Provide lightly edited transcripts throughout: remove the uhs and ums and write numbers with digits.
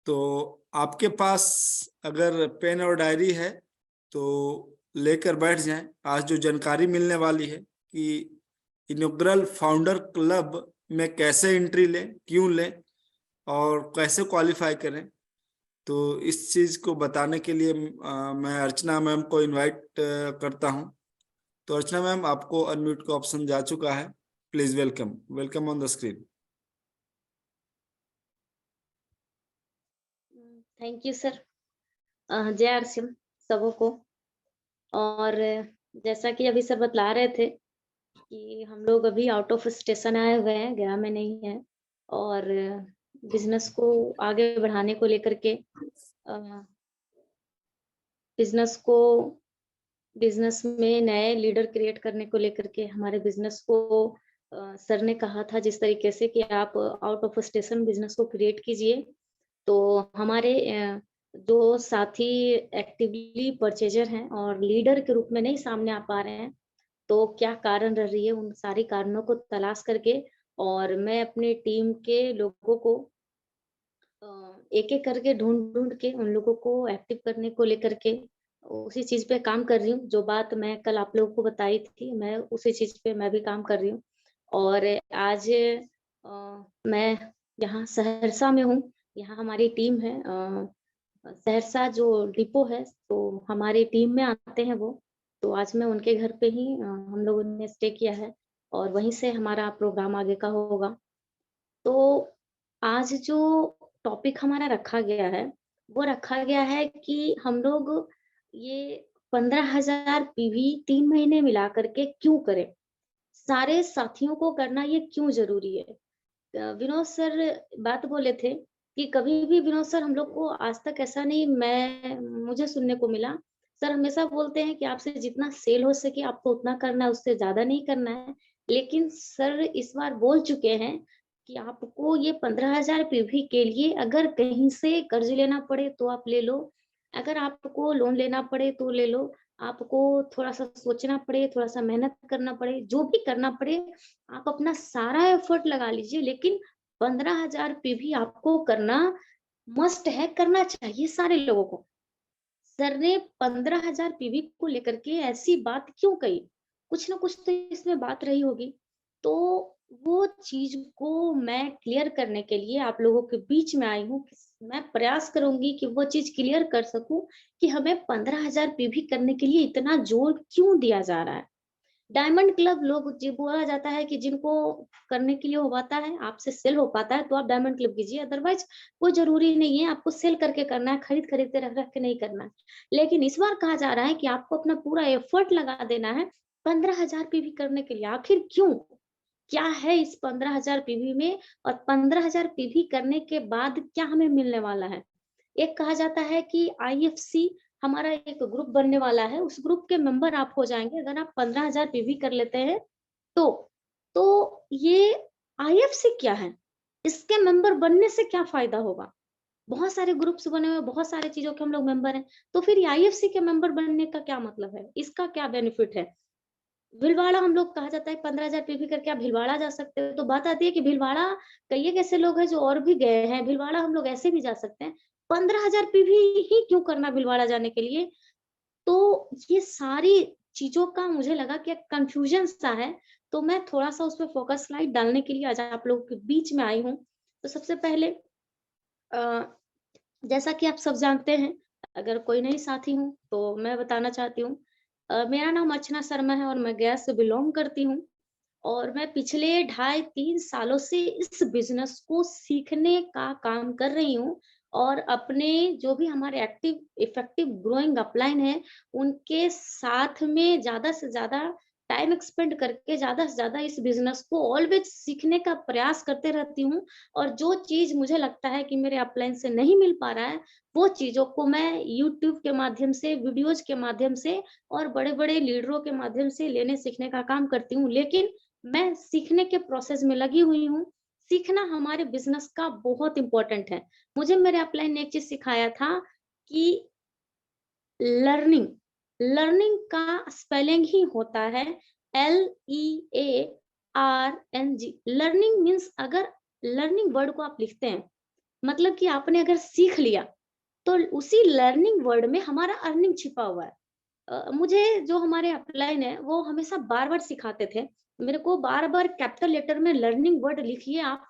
तो आपके पास अगर पेन और डायरी है तो लेकर बैठ जाएं। आज जो जानकारी मिलने वाली है कि इनॉग्रल फाउंडर क्लब में कैसे एंट्री लें, क्यों लें और कैसे क्वालिफाई करें। तो इस चीज को बताने के लिए मैं अर्चना मैम को इनवाइट करता हूं। तो अर्चना मैम, आपको अनम्यूट का ऑप्शन जा चुका है। Please welcome, welcome on the screen. Thank you sir. जय आरसीएम सबों को। और जैसा कि अभी सर बतला रहे थे कि हम लोग अभी आउट ऑफ स्टेशन आए हुए हैं, गया में नहीं है, और बिजनेस को आगे बढ़ाने को लेकर के बिजनेस को बिजनेस में नए लीडर क्रिएट करने को लेकर के हमारे बिजनेस को सर ने कहा था जिस तरीके से कि आप आउट ऑफ स्टेशन बिजनेस को क्रिएट कीजिए। तो हमारे जो साथी एक्टिवली परचेजर हैं और लीडर के रूप में नहीं सामने आ पा रहे हैं, तो क्या कारण रह रही है, उन सारी कारणों को तलाश करके और मैं अपनी टीम के लोगों को एक-एक करके ढूँढ-ढूँढ के उन लोगों को एक्टिव करने को लेकर के उसी चीज़ पे काम कर रही हूँ। जो बात मैं कल आप लोगों को बताई थी, मैं उसी चीज़ पे मैं भी काम कर रही हूँ। और आज मैं यहाँ सहरसा में हूँ, यहाँ हमारी टीम है। सहरसा जो डिपो है, तो हमारी टीम में आते हैं वो। तो आज मैं उनके घर पे ही हम लोगों ने स्टे किया है और वहीं से हमारा प्रोग्राम आगे का होगा। तो आज जो टॉपिक हमारा रखा गया है, वो रखा गया है कि हम लोग ये 15,000 पीवी 3 महीने मिला कर के क्यों करें? सारे साथियों को करना ये क्यों ज़रूरी है? विनोद सर बात बोले थे कि कभी भी विनोद सर हम लोग को आज तक ऐसा नहीं मैं मुझे सुनने को मिला। सर हमेशा बोलते हैं कि आपसे जितना सेल हो सके आपको उतना करना है, उससे ज़्यादा नहीं करना है। लेकिन सर इस बार बोल चुके हैं कि आपको ये 15,000 पीवी के लिए अगर कहीं से कर्ज़ लेना पड़े तो आप ले लो, अगर आपको लोन लेना पड़े तो ले लो, आपको थोड़ा-सा सोचना पड़े, थोड़ा-सा मेहनत करना पड़े, जो भी करना पड़े आप अपना सारा एफर्ट लगा लीजिए, लेकिन 15,000 पे भी आपको करना मस्ट है, करना चाहिए सारे लोगों को। सर ने 15,000 पीवी को लेकर के ऐसी बात क्यों कही? कुछ ना कुछ तो इसमें बात रही होगी। तो वो चीज़ को मैं क्लियर करने के लिए आप लोगों के बीच में आई हूँ। मैं प्रयास करूँगी कि वो चीज़ क्लियर कर सकूँ कि हमें 15,000 पीवी करने के लिए इतना ज़ोर क्यों दिया जा रहा है? डायमंड क्लब लोग जी बोला जाता है कि जिनको करने के लिए हो पाता है, आपसे सेल हो पाता है तो आप डायमंड क्लब कीजिए, अदरवाइज़ कोई ज़रूरी नहीं है आपको सेल करके करना है, खरीद-खरीद के रख-रख के नहीं करना है। लेकिन इस बार कहा जा रहा है कि आपको अपना पूरा एफर्ट लगा देना है 15,000 पीवी करने के लिए। आखिर क्यों? क्या है इस 15,000 पीवी में और 15,000 पीवी करने के बाद क्या हमें मिलने वाला है? एक कहा जाता है कि आईएफसी हमारा एक ग्रुप बनने वाला है, उस ग्रुप के मेंबर आप हो जाएँगे अगर आप 15,000 पीवी कर लेते हैं तो। तो ये आईएफसी क्या है? इसके मेंबर बनने से क्या फ़ायदा होगा? बहुत सारे ग्रुप्स बने हुए हैं, बहुत सारी चीज़ों के हम लोग मेंबर हैं, तो फिर ये आईएफसी के मेंबर बनने का क्या मतलब है? इसका क्या बेनिफिट है? भीलवाड़ा हम लोग कहा जाता है 15,000 पीवी करके आप भीलवाड़ा जा सकते हो, तो बात आती है कि भीलवाड़ा कई एक ऐसे लोग हैं जो और भी गए हैं, भीलवाड़ा हम लोग ऐसे भी जा सकते हैं। 15,000 पीवी ही क्यों करना भीलवाड़ा जाने के लिए? तो ये सारी चीज़ों का मुझे लगा कि एक कन्फ्यूज़न सा है, तो मैं थोड़ा-सा उस पे फ़ोकस लाइट डालने के लिए आज आप लोगों के बीच में आई हूँ। तो सबसे पहले अ, जैसा कि आप सब जानते हैं, अगर कोई नई साथी हूँ, तो मैं बताना चाहती हूँ। मेरा नाम अर्चना शर्मा है और मैं गया से बिलॉन्ग करती हूँ और मैं पिछले ढाई 3 सालों से इस बिज़नेस को सीखने का काम कर रही हूँ और अपने जो भी हमारे एक्टिव इफेक्टिव ग्रोइंग अपलाइन है, उनके साथ में ज़्यादा से ज़्यादा टाइम स्पेंड करके ज़्यादा से ज़्यादा इस बिज़नेस को ऑलवेज़ सीखने का प्रयास करते रहती हूँ और जो चीज़ मुझे लगता है कि मेरे अपलाइन से नहीं मिल पा रहा है, वो चीज़ों को मैं यूट्यूब के माध्यम से, वीडियोज़ के माध्यम से और बड़े-बड़े लीडरों के माध्यम से लेने सीखने का काम करती हूँ। लेकिन मैं सीखने के प्रोसेस में लगी हुई हूँ। सीखना हमारे बिज़नेस का बहुत इम्पोर्टेंट है। मुझे मेरे अपलाइन ने एक चीज़ सिखाया था कि लर्निंग, लर्निंग का स्पेलिंग ही होता है LEARNG। लर्निंग मीन्स अगर लर्निंग वर्ड को आप लिखते हैं, मतलब कि आपने अगर सीख लिया तो उसी लर्निंग वर्ड में हमारा अर्निंग छिपा हुआ है। मुझे जो हमारे अपलाइन है वो हमेशा बार-बार सिखाते थे। मेरे को बार-बार कैपिटल लेटर में लर्निंग वर्ड लिखिए आप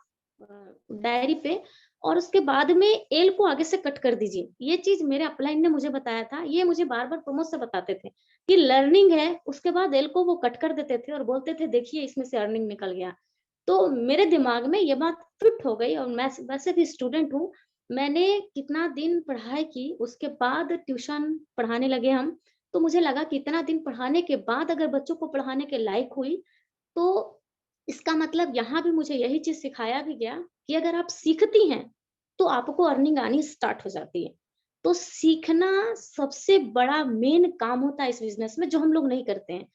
डायरी पे, और उसके बाद में एल को आगे से कट कर दीजिए। ये चीज़ मेरे अपलाइन ने मुझे बताया था। ये मुझे बार-बार प्रमोद से बताते थे कि लर्निंग है, उसके बाद एल को वो कट कर देते थे और बोलते थे देखिए इसमें से अर्निंग निकल गया। तो मेरे दिमाग में ये बात फिट हो गई, और मैं वैसे भी स्टूडेंट हूँ। मैंने कितना दिन पढ़ाई की, उसके बाद ट्यूशन पढ़ाने लगे हम। तो मुझे लगा कि इतना दिन पढ़ाने के बाद अगर बच्चों को पढ़ाने के लायक हुई, तो इसका मतलब यहाँ भी मुझे यही चीज़ सिखाया भी गया कि अगर आप सीखती हैं, तो आपको अर्निंग आनी स्टार्ट हो जाती है। तो सीखना सबसे बड़ा मेन काम होता है इस बिज़नेस में, जो हम लोग नहीं करते हैं।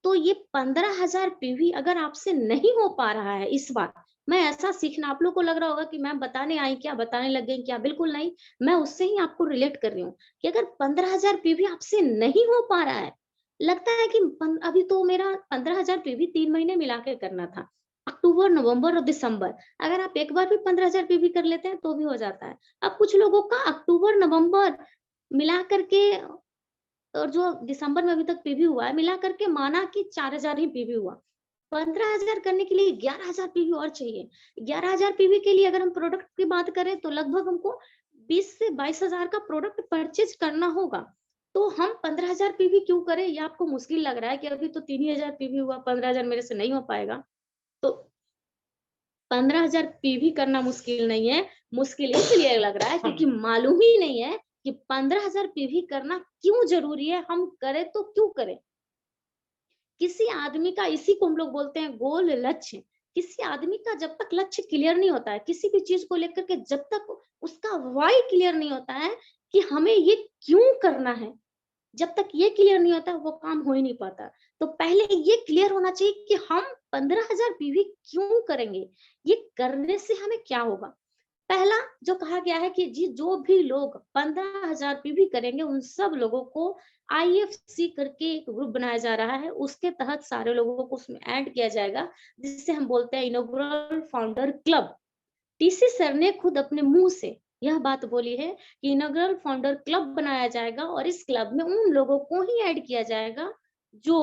तो ये 15,000 पीवी अगर आपसे नहीं हो पा रहा है इस बार, मैं ऐसा सीखना, आप लोग को लग रहा होगा कि मैम बताने आई क्या, बताने लग गई क्या? बिल्कुल नहीं, मैं उससे ही आपको रिलेट कर रही हूँ कि अगर 15,000 पीवी आपसे नहीं हो पा रहा है, लगता है कि अभी तो मेरा 15,000 पीवी 3 महीने मिला के करना था। अक्टूबर, नवंबर और दिसंबर, अगर आप एक बार भी 15,000 पीवी कर लेते हैं तो भी हो जाता है। अब कुछ लोगों का अक्टूबर, नवंबर मिला करके और जो दिसंबर में अभी तक पीवी हुआ है, मिला करके माना कि 4,000 ही पीवी हुआ। 15,000 करने के लिए 11,000 पीवी और चाहिए। 11,000 पीवी के लिए अगर हम प्रोडक्ट की बात करें तो लगभग हमको 20 से 22,000 का प्रोडक्ट परचेज़ करना होगा। तो हम 15,000 पीवी क्यों करें? ये आपको मुश्किल लग रहा है कि अभी तो 3 ही हज़ार पीवी हुआ, 15,000 मेरे से नहीं हो पाएगा। तो 15,000 पीवी करना मुश्किल नहीं है, मुश्किल इसलिए लग रहा है क्योंकि मालूम ही नहीं है कि 15,000 पीवी करना क्यों ज़रूरी है, हम करें तो क्यों करें? किसी आदमी का, इसी को हम लोग बोलते हैं गोल, लक्ष्य। किसी आदमी का जब तक लक्ष्य क्लियर नहीं होता है, किसी भी चीज़ को लेकर के जब तक उसका व्हाय क्लियर नहीं होता है कि हमें ये क्यों करना है, जब तक ये क्लियर नहीं होता वो काम हो ही नहीं पाता। तो पहले ये क्लियर होना चाहिए कि हम 15,000 पीवी क्यों करेंगे? ये करने से हमें क्या होगा? पहला जो कहा गया है कि जी जो भी लोग 15,000 पीवी करेंगे उन सब लोगों को आईएफसी करके एक ग्रुप बनाया जा रहा है। उसके तहत सारे लोगों को उसमें ऐड किया जाएगा, जिसे हम बोलते हैं inaugural founder club. TC sir ने खुद अपने मुंह से यह बात बोली है कि इनॉग्रल फाउंडर क्लब बनाया जाएगा और इस क्लब में उन लोगों को ही ऐड किया जाएगा जो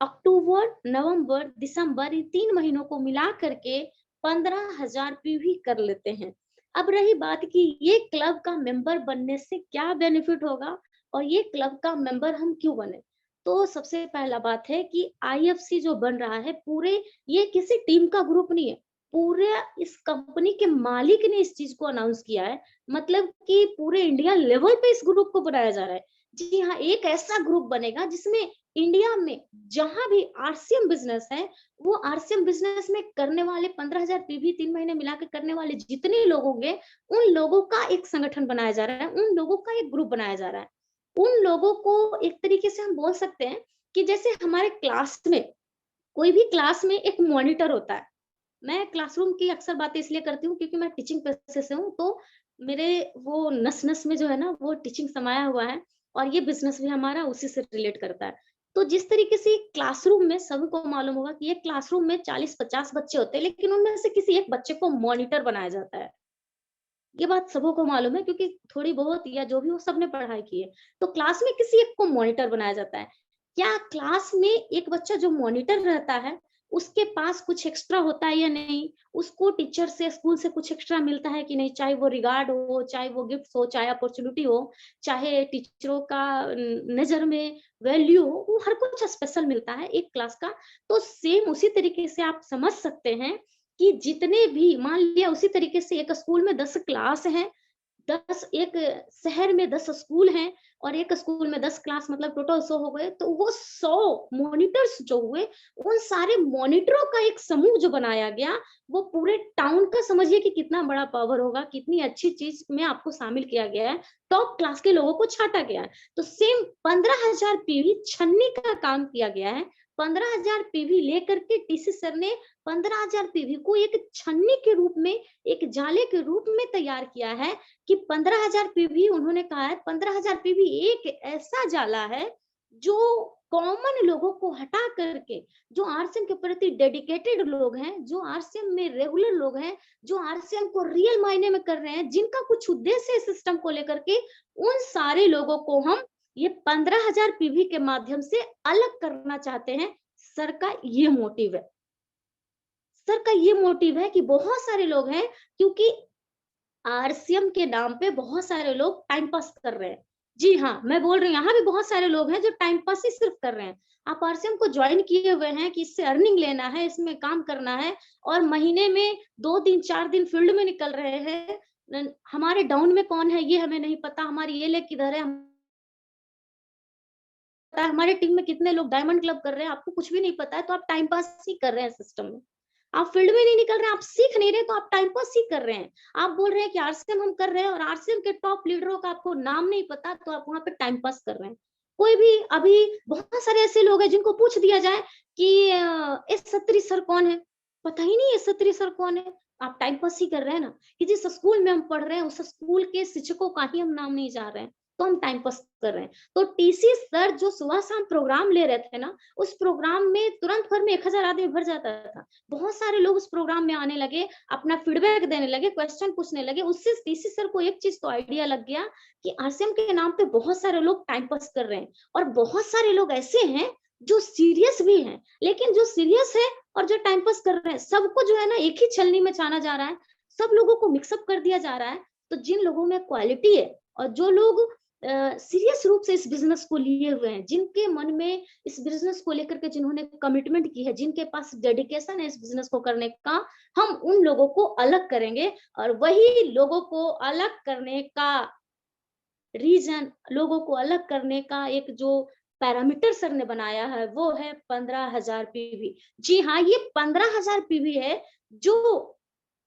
अक्टूबर, नवंबर, दिसंबर, इन 3 महीनों को मिला करके 15,000 पीवी कर लेते हैं। अब रही बात कि ये क्लब का मेंबर बनने से क्या बेनिफिट होगा और ये क्लब का मेंबर हम क्यों बने? तो सबसे पहला बात है कि आईएफसी जो बन रहा है, पूरे ये किसी टीम का ग्रुप नहीं है। पूरे इस कंपनी के मालिक ने इस चीज को अनाउंस किया है, मतलब कि पूरे इंडिया लेवल पे इस ग्रुप को बनाया जा रहा है। जी हाँ, एक ऐसा ग्रुप बनेगा जिसमें इंडिया में जहां भी आरसीएम बिजनेस है, वो आरसीएम बिजनेस में करने वाले 15,000 पीवी 3 महीने मिला के करने वाले जितने लोग होंगे, उन लोगों का एक संगठन बनाया जा रहा है, उन लोगों का एक ग्रुप बनाया जा रहा है। उन लोगों को एक तरीके से हम बोल सकते हैं कि जैसे हमारे क्लास में, कोई भी क्लास में एक मॉनिटर होता है। मैं क्लासरूम की अक्सर बातें इसलिए करती हूँ क्योंकि मैं टीचिंग पेशे से हूँ, तो मेरे वो नस-नस में जो है ना वो टीचिंग समाया हुआ है, और ये बिज़नेस भी हमारा उसी से रिलेट करता है। तो जिस तरीके से क्लासरूम में सभी को मालूम होगा कि एक क्लासरूम में 40-50 बच्चे होते हैं, लेकिन उनमें से किसी एक बच्चे को मॉनिटर बनाया जाता है। ये बात सबों को मालूम है क्योंकि थोड़ी बहुत या जो भी हो सबने पढ़ाई की है। तो क्लास में किसी एक को मॉनिटर बनाया जाता है। क्या क्लास में एक बच्चा जो मॉनिटर रहता है, उसके पास कुछ एक्स्ट्रा होता है या नहीं? उसको टीचर से, स्कूल से कुछ एक्स्ट्रा मिलता है कि नहीं? चाहे वो रिगार्ड हो, चाहे वो गिफ्ट्स हो, चाहे अपॉर्च्युनिटी हो, चाहे टीचरों का नज़र में वैल्यू हो, वो हर कुछ स्पेशल मिलता है एक क्लास का। तो सेम उसी तरीके से आप समझ सकते हैं कि जितने भी, मान लिया उसी तरीके से एक स्कूल में 10 क्लास हैं, 10, एक शहर में 10 स्कूल हैं और एक स्कूल में 10 क्लास, मतलब टोटल 100 हो गए। तो वो 100 मॉनिटर्स जो हुए, उन सारे मॉनिटरों का एक समूह जो बनाया गया, वो पूरे टाउन का समझिए कि कितना बड़ा पावर होगा, कितनी अच्छी चीज़ में आपको शामिल किया गया है। टॉप क्लास के लोगों को छाँटा गया है। तो सेम 15,000 पीवी छन्नी का काम किया गया है। 15,000 पीवी लेकर के टीसी सर ने 15,000 पीवी को एक छन्नी के रूप में, एक जाले के रूप में तैयार किया है कि 15,000 पीवी, उन्होंने कहा है 15,000 पीवी एक ऐसा जाला है जो कॉमन लोगों को हटा करके, जो आरसीएम के प्रति डेडिकेटेड लोग हैं, जो आरसीएम में रेगुलर लोग हैं, जो आरसीएम को रियल मायने में कर रहे हैं, जिनका कुछ उद्देश्य है सिस्टम को लेकर के, उन सारे लोगों को हम ये 15,000 पीवी के माध्यम से अलग करना चाहते हैं। सर का ये मोटिव है। सर का ये मोटिव है कि बहुत सारे लोग हैं, क्योंकि आरसीएम के नाम पे बहुत सारे लोग टाइम पास कर रहे हैं। जी हाँ, मैं बोल रही हूँ, यहाँ भी बहुत सारे लोग हैं जो टाइम पास ही सिर्फ कर रहे हैं। आप आरसीएम को ज्वाइन किए हुए हैं कि इससे अर्निंग लेना है, इसमें काम करना है, और महीने में 2 दिन 4 दिन फील्ड में निकल रहे हैं। हमारे डाउन में कौन है ये हमें नहीं पता, हमारी ये लेग किधर है पता है, हमारे टीम में कितने लोग डायमंड क्लब कर रहे हैं, आपको कुछ भी नहीं पता है, तो आप टाइम पास ही कर रहे हैं सिस्टम में। आप फील्ड में नहीं निकल रहे हैं, आप सीख नहीं रहे, तो आप टाइम पास ही कर रहे हैं। आप बोल रहे हैं कि आरसीएम हम कर रहे हैं और आरसीएम के टॉप लीडरों का आपको नाम नहीं पता, तो आप वहां पे टाइम पास कर रहे हैं। कोई भी अभी बहुत सारे ऐसे लोग हैं जिनको पूछ दिया जाए कि एस सत्री सर कौन है, पता ही नहीं एस सत्री सर कौन है। आप टाइम पास ही कर रहे हैं ना, कि जिस स्कूल में हम पढ़ रहे हैं उस स्कूल के शिक्षकों का ही हम नाम नहीं जान रहे हैं, तो हम टाइम पास कर रहे हैं। तो टीसी सर जो सुबह शाम प्रोग्राम ले रहे थे ना, उस प्रोग्राम में तुरंत भर में 1000 आदमी भर जाता था। बहुत सारे लोग उस प्रोग्राम में आने लगे, अपना फीडबैक देने लगे, क्वेश्चन पूछने लगे। उससे टीसी सर को एक चीज तो आइडिया लग गया कि आरसीएम के नाम पे बहुत सारे लोग टाइम पास कर रहे हैं, और बहुत सारे लोग ऐसे हैं जो सीरियस भी हैं। लेकिन जो सीरियस है और जो टाइम पास कर रहे हैं, सबको जो है ना एक ही छलनी में छाना जा रहा है, सब लोगों को मिक्सअप कर दिया जा रहा है। तो जिन लोगों में क्वालिटी है और जो लोग सीरियस रूप से इस बिजनेस को लिए हुए हैं, जिनके मन में इस बिजनेस को लेकर के जिन्होंने कमिटमेंट की है, जिनके पास डेडिकेशन है इस बिजनेस को करने का, हम उन लोगों को अलग करेंगे। और वही लोगों को अलग करने का रीजन, लोगों को अलग करने का एक जो पैरामीटर सर ने बनाया है, वो है 15,000 पीवी। जी हाँ, ये 15,000 पीवी है जो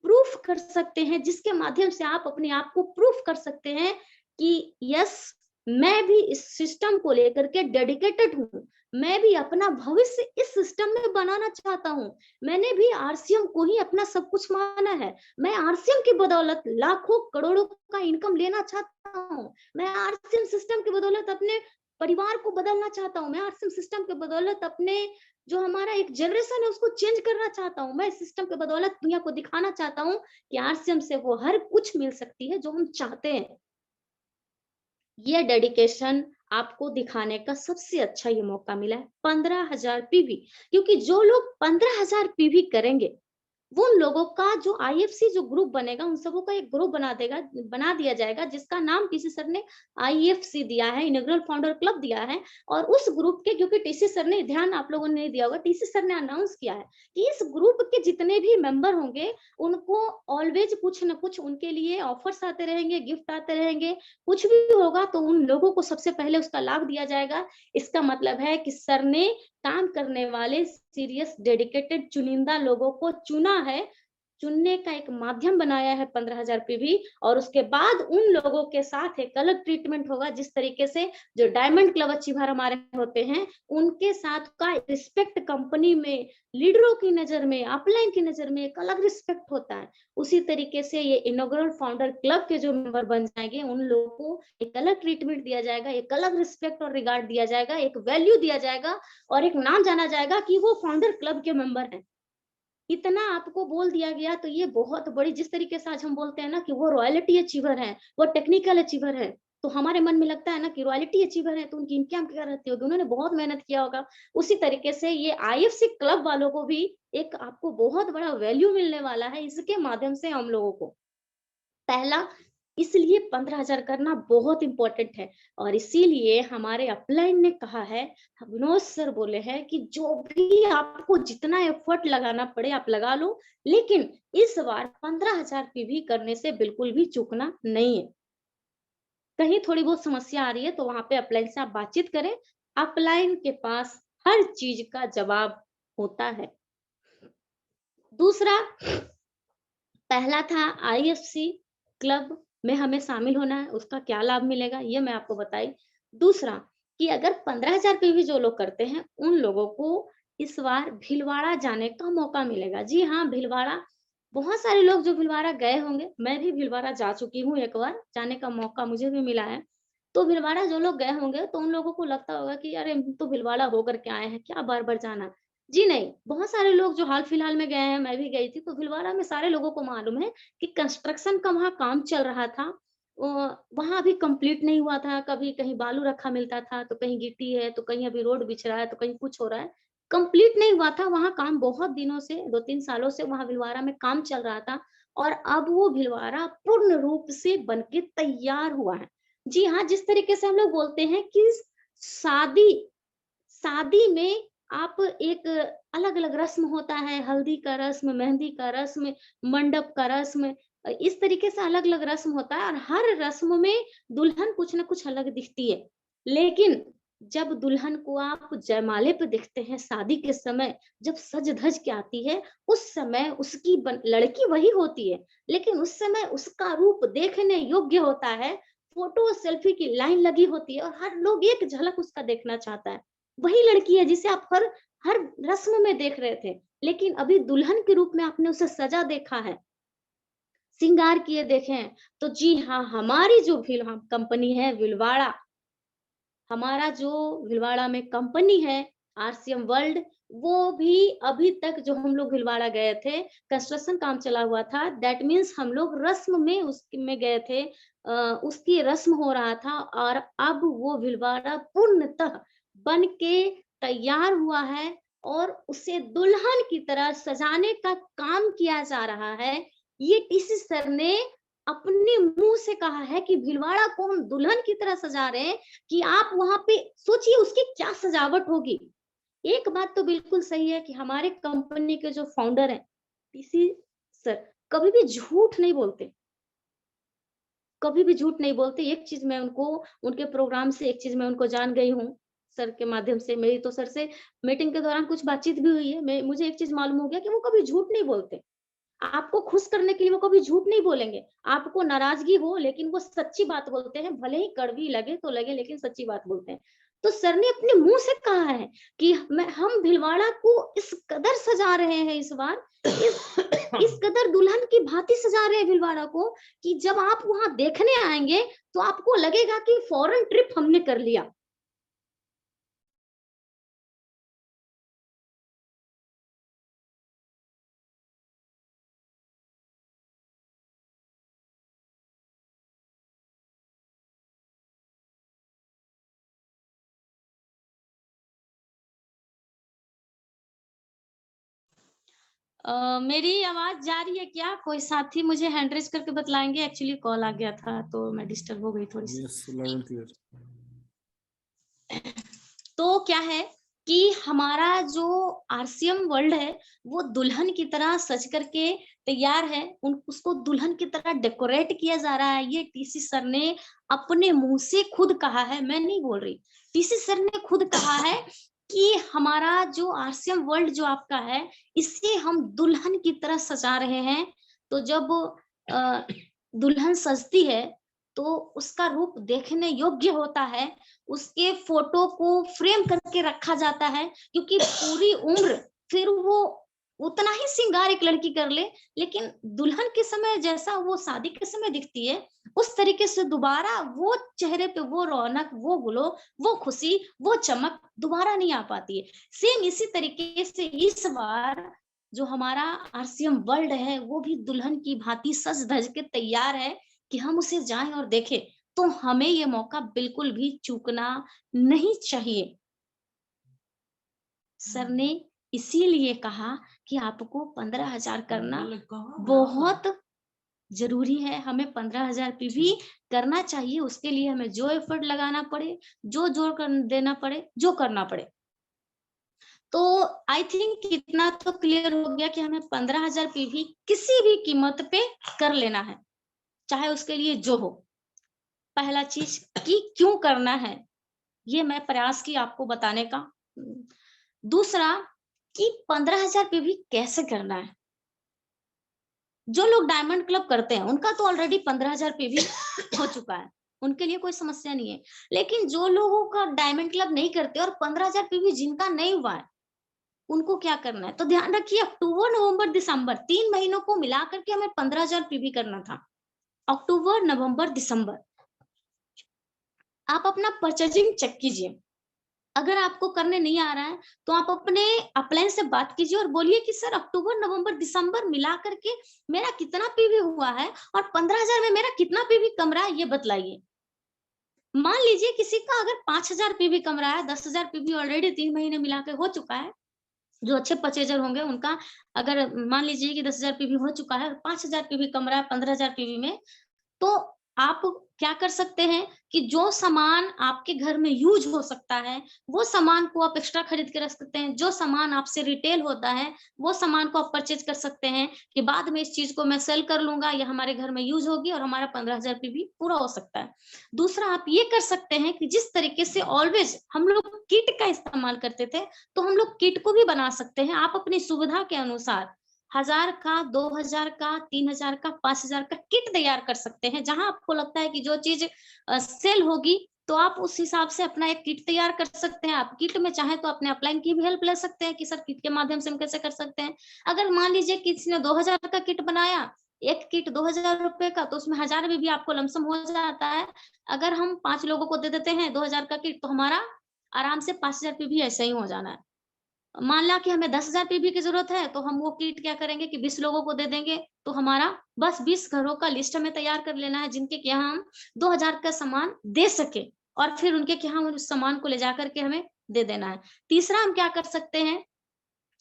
प्रूफ कर सकते हैं, जिसके माध्यम से आप अपने आप को प्रूफ कर सकते हैं कि यस, मैं भी इस सिस्टम को लेकर के डेडिकेटेड हूँ, मैं भी अपना भविष्य इस सिस्टम में बनाना चाहता हूँ। मैंने भी आरसीएम को ही अपना सब कुछ माना है। मैं आरसीएम की बदौलत लाखों करोड़ों का इनकम लेना चाहता हूँ। मैं आरसीएम सिस्टम की बदौलत अपने परिवार को बदलना चाहता हूँ। मैं आरसीएम सिस्टम के बदौलत अपने जो हमारा एक जनरेशन है उसको चेंज करना चाहता हूँ। मैं इस सिस्टम के बदौलत दुनिया को दिखाना चाहता हूँ कि आरसीएम से वो हर कुछ मिल सकती है जो हम चाहते हैं। ये डेडिकेशन आपको दिखाने का सबसे अच्छा ये मौका मिला है, 15,000 पीवी। क्योंकि जो लोग 15,000 पीवी करेंगे, वो लोगों का जो आईएफसी जो ग्रुप बनेगा, उन सबों का एक ग्रुप बना दिया जाएगा, जिसका नाम टीसी सर ने आईएफसी दिया है, इनॉग्रल फाउंडर क्लब दिया है। और उस ग्रुप के, क्योंकि टीसी सर ने, ध्यान आप लोगों ने नहीं दिया होगा, टीसी सर ने अनाउंस किया है कि इस ग्रुप के जितने भी मेंबर होंगे, उनको ऑलवेज कुछ न कुछ उनके लिए ऑफर्स आते रहेंगे, गिफ्ट आते रहेंगे। कुछ भी होगा तो उन लोगों को सबसे पहले उसका लाभ दिया जाएगा। इसका मतलब है कि सर ने काम करने वाले सीरियस डेडिकेटेड चुनिंदा लोगों को चुना है, चुनने का एक माध्यम बनाया है 15,000 पीवी। और उसके बाद उन लोगों के साथ एक अलग ट्रीटमेंट होगा, जिस तरीके से जो डायमंड क्लब अचीवर हमारे होते हैं, उनके साथ का रिस्पेक्ट कंपनी में, लीडरों की नजर में, अपलाइन की नजर में एक अलग रिस्पेक्ट होता है। उसी तरीके से ये इनॉग्रल फाउंडर क्लब के जो मेंबर बन जाएंगे, उन लोगों को एक अलग ट्रीटमेंट दिया जाएगा, एक अलग रिस्पेक्ट और रिगार्ड दिया जाएगा, एक वैल्यू दिया जाएगा, और एक नाम जाना जाएगा कि वो फाउंडर क्लब के मेंबर हैं। इतना आपको बोल दिया गया तो ये बहुत बड़ी, जिस तरीके से आज हम बोलते हैं ना कि वो रॉयल्टी अचीवर है, वो टेक्निकल अचीवर है, तो हमारे मन में लगता है ना कि रॉयल्टी अचीवर है तो उनकी इनकम क्या रहती होगी, उन्होंने बहुत मेहनत किया होगा। उसी तरीके से ये आईएफसी क्लब वालों को भी एक आपको बहुत बड़ा वैल्यू मिलने वाला है इसके माध्यम से हम लोगों को। पहला, इसलिए 15,000 करना बहुत इंपॉर्टेंट है। और इसीलिए हमारे अपलाइन ने कहा है, विनोद सर बोले हैं कि जो भी आपको जितना एफर्ट लगाना पड़े आप लगा लो, लेकिन इस बार 15,000 पीवी करने से बिल्कुल भी चूकना नहीं है। कहीं थोड़ी बहुत समस्या आ रही है तो वहां पे अपलाइन से आप बातचीत करें, अपलाइन के पास हर चीज का जवाब होता है। दूसरा, पहला था आईएफसी क्लब में हमें शामिल होना है, उसका क्या लाभ मिलेगा ये मैं आपको बताई। दूसरा, कि अगर 15,000 पे भी जो लोग करते हैं, उन लोगों को इस बार भीलवाड़ा जाने का मौका मिलेगा। जी हाँ, भीलवाड़ा, बहुत सारे लोग जो भीलवाड़ा गए होंगे, मैं भी भीलवाड़ा जा चुकी हूँ, एक बार जाने का मौका मुझे भी मिला है। तो भीलवाड़ा जो लोग गए होंगे तो उन लोगों को लगता होगा कि अरे हम तो भीलवाड़ा होकर के आए हैं, क्या बार-बार जाना। जी नहीं, बहुत सारे लोग जो हाल-फिलहाल में गए हैं, मैं भी गई थी, तो भीलवाड़ा में सारे लोगों को मालूम है कि कंस्ट्रक्शन का वहाँ काम चल रहा था। वहाँ अभी कंप्लीट नहीं हुआ था, कभी कहीं बालू रखा मिलता था, तो कहीं गिट्टी है, तो कहीं अभी रोड बिछ रहा है, तो कहीं कुछ हो रहा है। कंप्लीट नहीं हुआ था, वहाँ काम बहुत दिनों से 2-3 सालों से वहाँ भीलवाड़ा में काम चल रहा था और अब वो भीलवाड़ा पूर्ण रूप से बन के तैयार हुआ है। जी हाँ, जिस तरीके से हम लोग बोलते हैं कि शादी शादी में आप एक अलग-अलग रस्म होता है, हल्दी का रस्म, मेहंदी का रस्म, मंडप का रस्म इस तरीके से अलग-अलग रस्म होता है और हर रस्म में दुल्हन कुछ न कुछ अलग दिखती है। लेकिन जब दुल्हन को आप जयमाले पे देखते हैं शादी के समय, जब सज-धज के आती है, उस समय उसकी लड़की वही होती है, लेकिन उस समय उसका रूप देखने योग्य होता है। फोटो सेल्फी की लाइन लगी होती है और हर लोग एक झलक उसका देखना चाहता है। वही लड़की है जिसे आप हर हर रस्म में देख रहे थे, लेकिन अभी दुल्हन के रूप में आपने उसे सजा देखा है, श्रृंगार किए देखे हैं। तो जी हाँ, हमारी जो कंपनी है भीलवाड़ा, हमारा जो भीलवाड़ा में कंपनी है आरसीएम वर्ल्ड, वो भी अभी तक जो हम लोग भीलवाड़ा गए थे, कंस्ट्रक्शन काम चला हुआ था, दैट मीन्स हम लोग रस्म में उसमें गए थे। उसकी रस्म हो रहा था और अब वो भीलवाड़ा पूर्णतः बन के तैयार हुआ है और उसे दुल्हन की तरह सजाने का काम किया जा रहा है। ये टीसी सर ने अपने मुंह से कहा है कि भीलवाड़ा को हम दुल्हन की तरह सजा रहे हैं कि आप वहां पे सोचिए उसकी क्या सजावट होगी। एक बात तो बिल्कुल सही है कि हमारे कंपनी के जो फाउंडर हैं टीसी सर, कभी भी झूठ नहीं बोलते, कभी भी झूठ नहीं बोलते। एक चीज मैं उनको उनके प्रोग्राम से एक चीज मैं उनको जान गई हूँ सर के माध्यम से। मेरी तो सर से मीटिंग के दौरान कुछ बातचीत भी हुई है। मुझे एक चीज मालूम हो गया कि वो कभी झूठ नहीं बोलते। आपको खुश करने के लिए वो कभी झूठ नहीं बोलेंगे। आपको नाराज़गी हो लेकिन वो सच्ची बात बोलते हैं, भले ही कड़वी लगे तो लगे लेकिन सच्ची बात बोलते हैं। तो सर ने अपने मुँह से कहा है कि हम भीलवाड़ा को इस कदर सजा रहे हैं इस बार, इस कदर दुल्हन की भांति सजा रहे हैं भीलवाड़ा को कि जब आप वहाँ देखने आएँगे तो आपको लगेगा कि फॉरेन ट्रिप हमने कर लिया। मेरी आवाज़ जा रही है क्या? कोई साथी मुझे हैंड रेज़ करके बतलाएँगे? एक्चुअली कॉल आ गया था तो मैं डिस्टर्ब हो गई थोड़ी-सी। Yes, loud and clear. तो क्या है कि हमारा जो आरसीएम वर्ल्ड है, वो दुल्हन की तरह सज करके तैयार है। उसको दुल्हन की तरह डेकोरेट किया जा रहा है। ये टीसी सर ने अपने मुँह से खुद कहा है, मैं नहीं बोल रही। टीसी सर ने खुद कहा है कि हमारा जो आरसीएम वर्ल्ड जो आपका है, इसे हम दुल्हन की तरह सजा रहे हैं। तो जब अ, दुल्हन सजती है, तो उसका रूप देखने योग्य होता है। उसके फोटो को फ्रेम करके रखा जाता है क्योंकि पूरी उम्र फिर वो उतना ही श्रृंगार एक लड़की कर ले, लेकिन दुल्हन के समय जैसा वो शादी के समय दिखती है, उस तरीके से दोबारा वो चेहरे पे वो रौनक, वो ग्लो, वो खुशी, वो चमक दोबारा नहीं आ पाती है। सेम इसी तरीके से इस बार जो हमारा आरसीएम वर्ल्ड है, वो भी दुल्हन की भांति सज-धज के तैयार है कि हम उसे जाएँ और देखें। तो हमें ये मौका बिल्कुल भी चूकना नहीं चाहिए। सर ने इसीलिए कहा कि आपको 15,000 करना बहुत ज़रूरी है। हमें 15,000 पे भी करना चाहिए। उसके लिए हमें जो एफर्ट लगाना पड़े, जो जोड़ कर देना पड़े, जो करना पड़े। तो आई थिंक इतना तो क्लियर हो गया कि हमें 15,000 पे भी किसी भी कीमत पे कर लेना है, चाहे उसके लिए जो हो। पहला चीज़ कि क्यों करना है, ये मैं प्रयास की आपको बताने का। दूसरा कि 15,000 पे भी कैसे करना है। जो लोग डायमंड क्लब करते हैं, उनका तो ऑलरेडी 15,000 पे भी हो चुका है, उनके लिए कोई समस्या नहीं है। लेकिन जो लोगों का डायमंड क्लब नहीं करते और 15,000 पे भी जिनका नहीं हुआ है, उनको क्या करना है? तो ध्यान रखिए अक्टूबर, नवंबर, दिसंबर 3 महीनों को मिला करके हमें 15,000 पे भी करना था। अक्टूबर, नवंबर, दिसंबर। आप अपना परचेजिंग चेक कीजिए। अगर आपको करने नहीं आ रहा है, तो आप अपने अपलाइन से बात कीजिए और बोलिए कि सर अक्टूबर, नवंबर, दिसंबर मिला करके मेरा कितना पीवी हुआ है और 15,000 में मेरा कितना पीवी कम रहा है, ये बतलाइए। मान लीजिए किसी का अगर 5,000 पीवी कम रहा है, 10,000 पीवी ऑलरेडी 3 महीने मिला के हो चुका है, जो अच्छे परचेज़र होंगे उनका अगर मान लीजिए कि 10,000 पीवी हो चुका है और 5,000 पीवी कम रहा है 15,000 पीवी में, तो आप क्या कर सकते हैं कि जो सामान आपके घर में यूज़ हो सकता है, वो सामान को आप एक्स्ट्रा खरीद के रख सकते हैं। जो सामान आपसे रिटेल होता है, वो सामान को आप परचेज़ कर सकते हैं कि बाद में इस चीज़ को मैं सेल कर लूँगा या हमारे घर में यूज़ होगी और हमारा 15,000 भी पूरा हो सकता है। दूसरा आप ये कर सकते हैं कि जिस तरीके से ऑलवेज़ हम लोग किट का इस्तेमाल करते थे, तो हम लोग किट को भी बना सकते हैं। आप अपनी सुविधा के अनुसार 1000 का, 2000 का, 3000 का, 5000 का किट तैयार कर सकते हैं। जहाँ आपको लगता है कि जो चीज़ सेल होगी, तो आप उस हिसाब से अपना एक किट तैयार कर सकते हैं। आप किट में चाहें तो अपने अपलाइन की भी हेल्प ले सकते हैं कि सर किट के माध्यम से हम कैसे कर सकते हैं। अगर मान लीजिए किसी ने 2000 का किट बनाया, एक किट ₹2000 का, तो उसमें 1000 में भी आपको लमसम हो जाता है। अगर हम 5 लोगों को दे देते हैं 2000 का किट, तो हमारा आराम से 5000 भी ऐसे ही हो जाना है। मान ला कि हमें 10,000 पीवी की ज़रूरत है, तो हम वो किट क्या करेंगे कि 20 लोगों को दे देंगे, तो हमारा बस 20 घरों का लिस्ट हमें तैयार कर लेना है, जिनके के यहाँ हम 2,000 का सामान दे सकें और फिर उनके के यहाँ उस सामान को ले जाकर के हमें दे देना है। तीसरा हम क्या कर सकते हैं,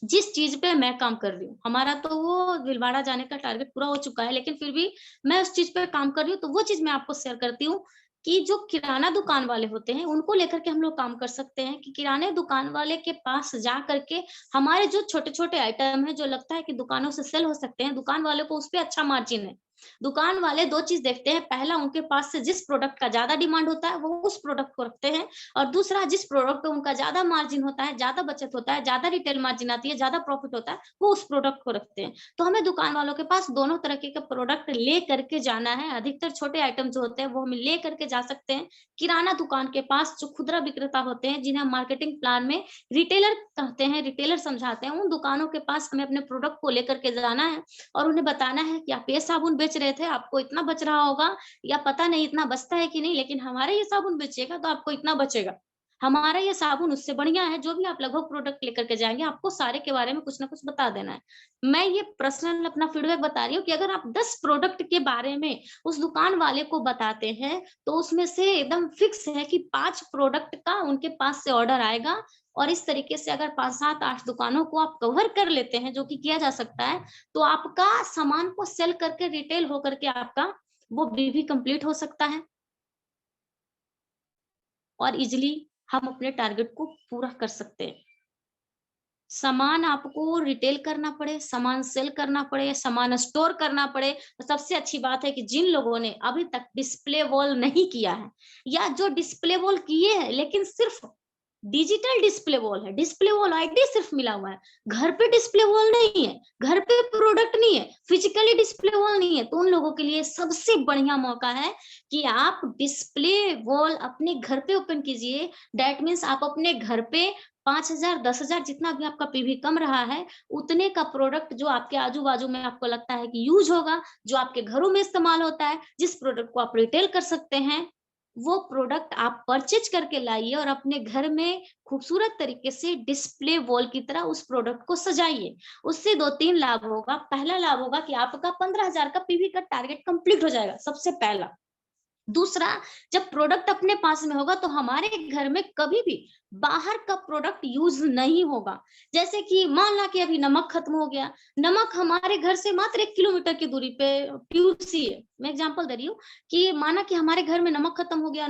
जिस चीज़ पे मैं काम कर रही हूँ, हमारा तो वो भीलवाड़ा जाने का टारगेट पूरा हो चुका है, लेकिन फिर भी मैं उस चीज़ पे काम कर रही हूँ, तो वो चीज़ मैं आपको शेयर करती हूँ कि जो किराना दुकान वाले होते हैं, उनको लेकर के हम लोग काम कर सकते हैं कि किराने दुकान वाले के पास जा करके हमारे जो छोटे-छोटे आइटम हैं, जो लगता है कि दुकानों से सेल हो सकते हैं, दुकान वाले को उसपे अच्छा मार्जिन है। दुकान वाले 2 चीज़ देखते हैं, पहला उनके पास से जिस प्रोडक्ट का ज़्यादा डिमांड होता है, वो उस प्रोडक्ट को रखते हैं और दूसरा जिस प्रोडक्ट पे उनका ज़्यादा मार्जिन होता है, ज़्यादा बचत होता है, ज़्यादा रिटेल मार्जिन आती है, ज़्यादा प्रॉफिट होता है, वो उस प्रोडक्ट को रखते हैं। तो हमें दुकान वालों के पास दोनों तरीके का प्रोडक्ट ले करके जाना है। अधिकतर छोटे आइटम जो होते हैं, वो हम ले करके जा सकते हैं। किराना दुकान के पास जो खुदरा विक्रेता होते हैं, जिन्हें हम मार्केटिंग प्लान में रिटेलर कहते हैं, रिटेलर समझाते हैं, उन दुकानों के पास हमें अपने प्रोडक्ट को लेकर के जाना है और उन्हें बताना है कि आप ये साबुन बेच रहे थे, आपको इतना बच रहा होगा या पता नहीं इतना बचता है कि नहीं, लेकिन हमारा ये साबुन बेचिएगा तो आपको इतना बचेगा। हमारा ये साबुन उससे बढ़िया है, जो भी आप लगभग प्रोडक्ट लेकर के जाएँगे, आपको सारे के बारे में कुछ ना कुछ बता देना है। मैं ये पर्सनल अपना फीडबैक बता रही हूँ कि अगर आप 10 प्रोडक्ट के बारे में उस दुकान वाले को बताते हैं, तो उसमें से एकदम फिक्स है कि 5 प्रोडक्ट का उनके पास से ऑर्डर आएगा और इस तरीके से अगर 5, 7, 8 दुकानों को आप कवर कर लेते हैं, जो कि किया जा सकता है, तो आपका सामान को सेल करके रिटेल हो करके आपका वो बीवी कंप्लीट हो सकता है और ईज़िली हम अपने टारगेट को पूरा कर सकते हैं। सामान आपको रिटेल करना पड़े, सामान सेल करना पड़े, सामान स्टोर करना पड़े, तो सबसे अच्छी बात है कि जिन लोगों ने अभी तक डिस्प्ले वॉल नहीं किया है या जो डिस्प्ले वॉल किए हैं लेकिन सिर्फ डिजिटल डिस्प्ले वॉल है, डिस्प्ले वॉल आईडी सिर्फ मिला हुआ है, घर पे डिस्प्ले वॉल नहीं है, घर पे प्रोडक्ट नहीं है, फिजिकली डिस्प्ले वॉल नहीं है, तो उन लोगों के लिए सबसे बढ़िया मौका है कि आप डिस्प्ले वॉल अपने घर पे ओपन कीजिए। दैट मीन्स आप अपने घर पे 5,000 10,000 जितना भी आपका पीवी कम रहा है, उतने का प्रोडक्ट जो आपके आजू-बाजू में आपको लगता है कि यूज़ होगा, जो आपके घरों में इस्तेमाल होता है, जिस प्रोडक्ट को आप रिटेल कर सकते हैं, वो प्रोडक्ट आप परचेज़ करके लाइए और अपने घर में खूबसूरत तरीके से डिस्प्ले वॉल की तरह उस प्रोडक्ट को सजाइए। उससे 2-3 लाभ होगा। पहला लाभ होगा कि आपका 15,000 का पीवी का टारगेट कंप्लीट हो जाएगा, सबसे पहला। दूसरा, जब प्रोडक्ट अपने पास में होगा तो हमारे घर में कभी भी बाहर का प्रोडक्ट यूज़ नहीं होगा। जैसे कि मान ला कि अभी नमक खत्म हो गया, नमक हमारे घर से मात्र 1 किलोमीटर की दूरी पे पीयूसी है। मैं एग्ज़ाम्पल दे रही हूँ कि माना कि हमारे घर में नमक खत्म हो गया,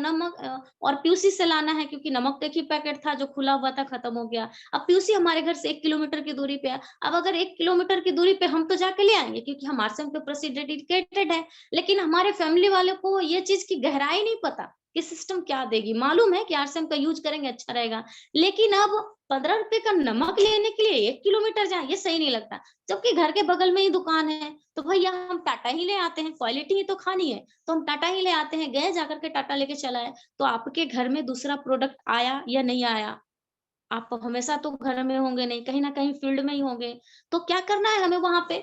और पीयूसी से लाना है क्योंकि नमक का एक ही पैकेट था जो खुला हुआ था, खत्म हो गया। अब पीयूसी हमारे घर से 1 किलोमीटर की दूरी पे है। अब अगर 1 किलोमीटर की दूरी पे हम तो जाके ले आएँगे क्योंकि हम आरसीएम के प्रति डेडिकेटेड है। लेकिन हमारे फैमिली वालों को ये चीज़ की गहराई नहीं पता कि सिस्टम क्या देगी। मालूम है कि आरसीएम का यूज़ करेंगे अच्छा रहेगा, लेकिन अब ₹15 का नमक लेने के लिए 1 किलोमीटर जाएँ, ये सही नहीं लगता। जबकि घर के बगल में ही दुकान है, तो भैया हम टाटा ही ले आते हैं, क्वालिटी ही तो खानी है, तो हम टाटा ही ले आते हैं। गए जाकर के टाटा लेके चला आए, तो आपके घर में दूसरा प्रोडक्ट आया या नहीं आया? आप हमेशा तो घर में होंगे नहीं, कहीं न कहीं फील्ड में ही होंगे। तो क्या करना है हमें वहाँ पे?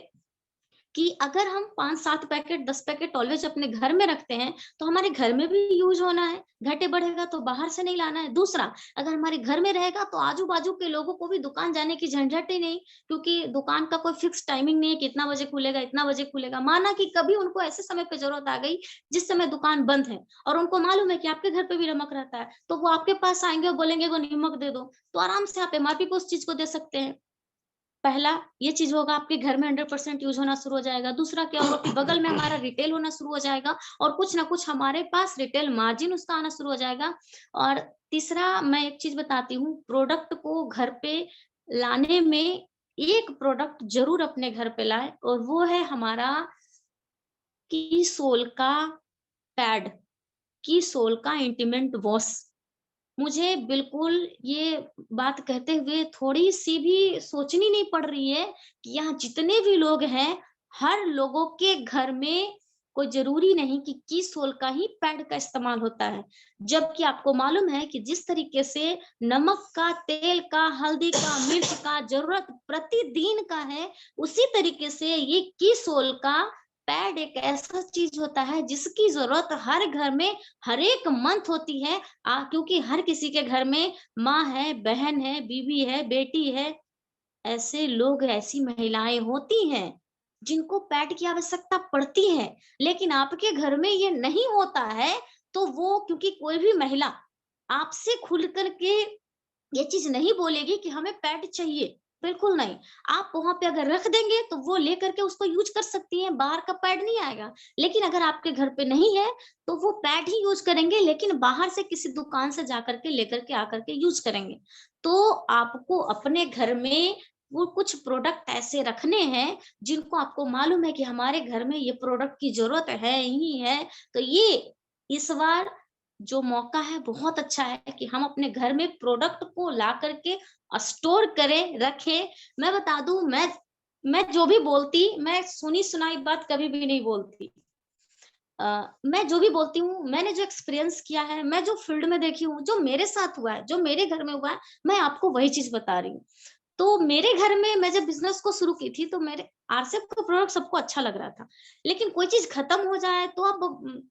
कि अगर हम 5-7 पैकेट 10 पैकेट ऑलवेज अपने घर में रखते हैं तो हमारे घर में भी यूज होना है, घटे बढ़ेगा तो बाहर से नहीं लाना है। दूसरा, अगर हमारे घर में रहेगा तो आजू बाजू के लोगों को भी दुकान जाने की झंझट ही नहीं, क्योंकि दुकान का कोई फिक्स टाइमिंग नहीं है कि इतना बजे खुलेगा इतना बजे खुलेगा। माना कि कभी उनको ऐसे समय पे जरूरत आ गई जिस समय दुकान बंद है और उनको मालूम है कि आपके घर पे भी नमक रहता है, तो वो आपके पास आएंगे और बोलेंगे वो नमक दे दो, तो आराम से आप एमआरपी पे उस चीज को दे सकते हैं। पहला ये चीज होगा, आपके घर में 100% यूज होना शुरू हो जाएगा। दूसरा क्या होगा कि बगल में हमारा रिटेल होना शुरू हो जाएगा और कुछ ना कुछ हमारे पास रिटेल मार्जिन उसका आना शुरू हो जाएगा। और तीसरा मैं एक चीज बताती हूँ, प्रोडक्ट को घर पे लाने में एक प्रोडक्ट जरूर अपने घर पे लाए, और वो है हमारा की सोल का पैड, की सोल का इंटीमेंट वॉश। मुझे बिल्कुल ये बात कहते हुए थोड़ी-सी भी सोचनी नहीं पड़ रही है कि यहाँ जितने भी लोग हैं, हर लोगों के घर में कोई ज़रूरी नहीं कि सोल का ही पैड का इस्तेमाल होता है। जबकि आपको मालूम है कि जिस तरीके से नमक का, तेल का, हल्दी का, मिर्च का ज़रूरत प्रतिदिन का है, उसी तरीके से ये सोल का पैड एक ऐसा चीज़ होता है जिसकी ज़रूरत हर घर में हर एक मंथ होती है। क्योंकि हर किसी के घर में माँ है, बहन है, बीवी है, बेटी है, ऐसे लोग, ऐसी महिलाएं होती हैं जिनको पैड की आवश्यकता पड़ती है। लेकिन आपके घर में ये नहीं होता है, तो वो, क्योंकि कोई भी महिला आपसे खुल करके ये चीज नहीं बोलेगी कि हमें पैड चाहिए, बिल्कुल नहीं। आप वहां पे अगर रख देंगे तो वो लेकर के उसको यूज कर सकती हैं, बाहर का पैड नहीं आएगा। लेकिन अगर आपके घर पे नहीं है तो वो पैड ही यूज करेंगे, लेकिन बाहर से किसी दुकान से जाकर के लेकर के आकर के यूज करेंगे। तो आपको अपने घर में वो कुछ प्रोडक्ट ऐसे रखने हैं जिनको आपको मालूम है कि हमारे घर में ये प्रोडक्ट की जरूरत है ही है। तो ये इस बार जो मौका है बहुत अच्छा है कि हम अपने घर में प्रोडक्ट को ला करके स्टोर करें, रखें। मैं बता दूं, मैं जो भी बोलती, मैं सुनी सुनाई बात कभी भी नहीं बोलती। मैं जो भी बोलती हूँ, मैंने जो एक्सपीरियंस किया है, मैं जो फील्ड में देखी हूँ, जो मेरे साथ हुआ है, जो मेरे घर में हुआ है, मैं आपको वही चीज बता रही हूँ। तो मेरे घर में मैं जब बिज़नेस को शुरू की थी तो मेरे आरसेप का प्रोडक्ट सबको अच्छा लग रहा था। लेकिन कोई चीज़ खत्म हो जाए तो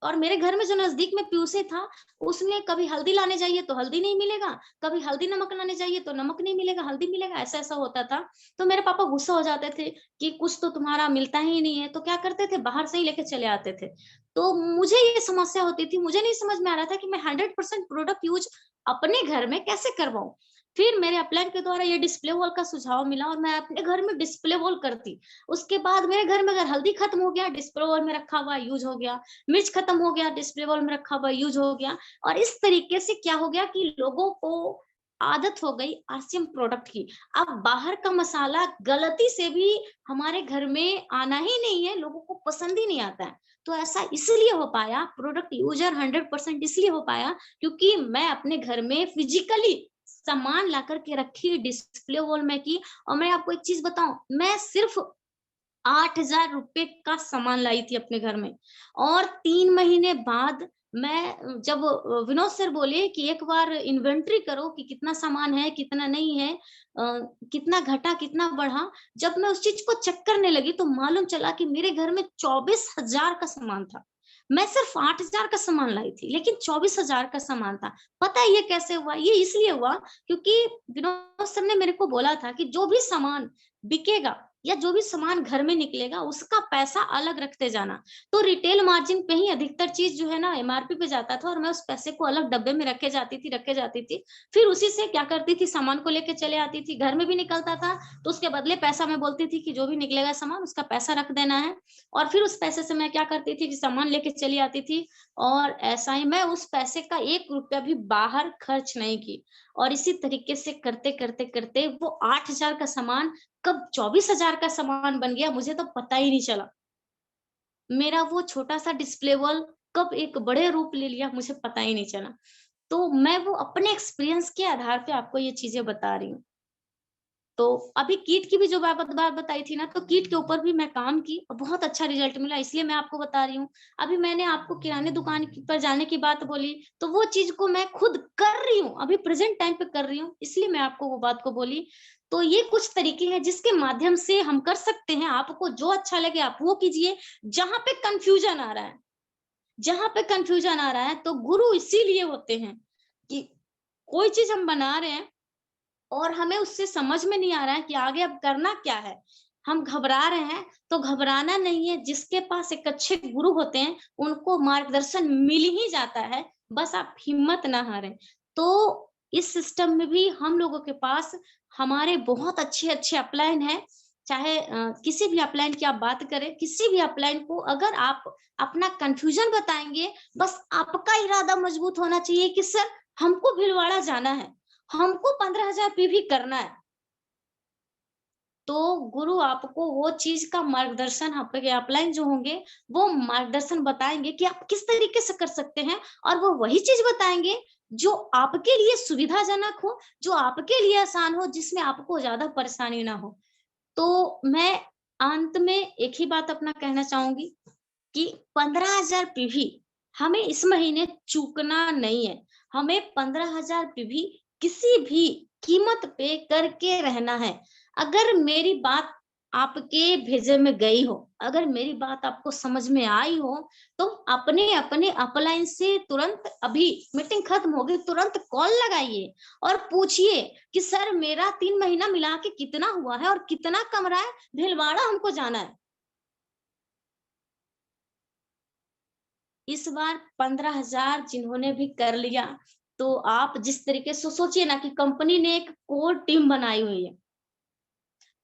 और मेरे घर में जो नज़दीक में पीयूसी था, उसमें कभी हल्दी लाने जाइए तो हल्दी नहीं मिलेगा, कभी हल्दी नमक लाने जाइए तो नमक नहीं मिलेगा, हल्दी मिलेगा, ऐसा-ऐसा होता था। तो मेरे पापा गुस्सा हो जाते थे कि कुछ तो तुम्हारा मिलता ही नहीं है, तो क्या करते थे, बाहर से ही लेके चले आते थे। तो मुझे ये समस्या होती थी, मुझे नहीं समझ में आ रहा था कि मैं 100% प्रोडक्ट यूज़ अपने घर में कैसे करवाऊँ? फिर मेरे अपलाइन के द्वारा ये डिस्प्ले वॉल का सुझाव मिला और मैं अपने घर में डिस्प्ले वॉल करती। उसके बाद मेरे घर में अगर हल्दी खत्म हो गया, डिस्प्ले वॉल में रखा हुआ यूज़ हो गया, मिर्च खत्म हो गया, डिस्प्ले वॉल में रखा हुआ यूज़ हो गया। और इस तरीके से क्या हो गया कि लोगों को आदत हो गई आरसीएम प्रोडक्ट की। अब बाहर का मसाला गलती से भी हमारे घर में आना ही नहीं है, लोगों को पसंद ही नहीं आता है। तो ऐसा इसलिए हो पाया, प्रोडक्ट यूज़र 100% इसलिए हो पाया क्योंकि मैं अपने घर में फिजिकली सामान ला कर के रखी डिस्प्ले वॉल में की। और मैं आपको एक चीज बताऊं, मैं सिर्फ 8,000 रुपए का सामान लाई थी अपने घर में। और 3 महीने बाद मैं जब विनोद सर बोले कि एक बार इन्वेंटरी करो कि कितना सामान है, कितना नहीं है, कितना घटा, कितना बढ़ा। जब मैं उस चीज को चेक करने लगी तो मालूम चला कि मेरे घर में 24,000 का सामान था। मैं सिर्फ 8,000 का सामान लाई थी, लेकिन 24,000 का सामान था। पता है ये कैसे हुआ? ये इसलिए हुआ क्योंकि विनोद सर ने मेरे को बोला था कि जो भी सामान बिकेगा या जो भी सामान घर में निकलेगा उसका पैसा अलग रखते जाना। तो रिटेल मार्जिन पे ही अधिकतर चीज जो है ना एमआरपी पे जाता था और मैं उस पैसे को अलग डब्बे में रखे जाती थी। फिर उसी से क्या करती थी, सामान को लेके चले आती थी, घर में भी निकलता था तो उसके बदले पैसा मैं बोलती थी कि जो भी निकलेगा सामान उसका पैसा रख देना है। और फिर उस पैसे से मैं क्या करती थी कि सामान लेके चली आती थी। और ऐसा ही मैं उस पैसे का 1 रुपया भी बाहर खर्च नहीं की। और इसी तरीके से करते करते करते वो 8,000 का सामान कब 24,000 का सामान बन गया, मुझे तो पता ही नहीं चला। मेरा वो छोटा-सा डिस्प्ले वॉल कब एक बड़े रूप ले लिया, मुझे पता ही नहीं चला। तो मैं वो अपने एक्सपीरियंस के आधार पे आपको ये चीज़ें बता रही हूँ। तो अभी कीट की भी जो बात बताई थी ना, तो कीट के ऊपर भी मैं काम की और बहुत अच्छा रिजल्ट मिला, इसलिए मैं आपको बता रही हूँ। अभी मैंने आपको किराने दुकान पर जाने की बात बोली, तो वो चीज़ को मैं खुद कर रही हूँ, अभी प्रेज़ेंट टाइम पे कर रही हूँ, इसलिए मैं आपको वो बात को बोली। तो ये कुछ तरीके हैं जिसके माध्यम से हम कर सकते हैं। आपको जो अच्छा लगे आप वो कीजिए। जहां पे कंफ्यूजन आ रहा है, तो गुरु इसीलिए होते हैं कि कोई चीज हम बना रहे हैं और हमें उससे समझ में नहीं आ रहा है कि आगे अब करना क्या है, हम घबरा रहे हैं, तो घबराना नहीं है। जिसके पास एक अच्छे गुरु होते हैं उनको मार्गदर्शन मिल ही जाता है, बस आप हिम्मत ना हारें। तो इस सिस्टम में भी हम लोगों के पास हमारे बहुत अच्छे अपलाइन है। चाहे किसी भी अपलाइन की आप बात करें, किसी भी अपलाइन को अगर आप अपना कंफ्यूजन बताएंगे, बस आपका इरादा मजबूत होना चाहिए कि सर हमको भीलवाड़ा जाना है, हमको 15,000 पीवी करना है, तो गुरु आपको वो चीज का मार्गदर्शन, आपके अपलाइन जो होंगे वो मार्गदर्शन बताएंगे कि आप किस तरीके से कर सकते हैं, और वो वही चीज बताएंगे जो आपके लिए सुविधाजनक हो, जो आपके लिए आसान हो, जिसमें आपको ज्यादा परेशानी ना हो। तो मैं अंत में एक ही बात अपना कहना चाहूंगी कि 15,000 पीवी हमें इस महीने चूकना नहीं है। हमें 15,000 पीवी किसी भी कीमत पे करके रहना है। अगर मेरी बात आपके भेजे में गई हो, अगर मेरी बात आपको समझ में आई हो, तो अपने अपने अपलाइन से तुरंत, अभी मीटिंग खत्म होगी तुरंत कॉल लगाइए और पूछिए कि सर मेरा 3 महीना मिला के कितना हुआ है और कितना कम रहा है, भीलवाड़ा हमको जाना है। इस बार 15,000 जिन्होंने भी कर लिया, तो आप जिस तरीके से सोचिए ना कि कंपनी ने एक कोर टीम बनाई हुई है।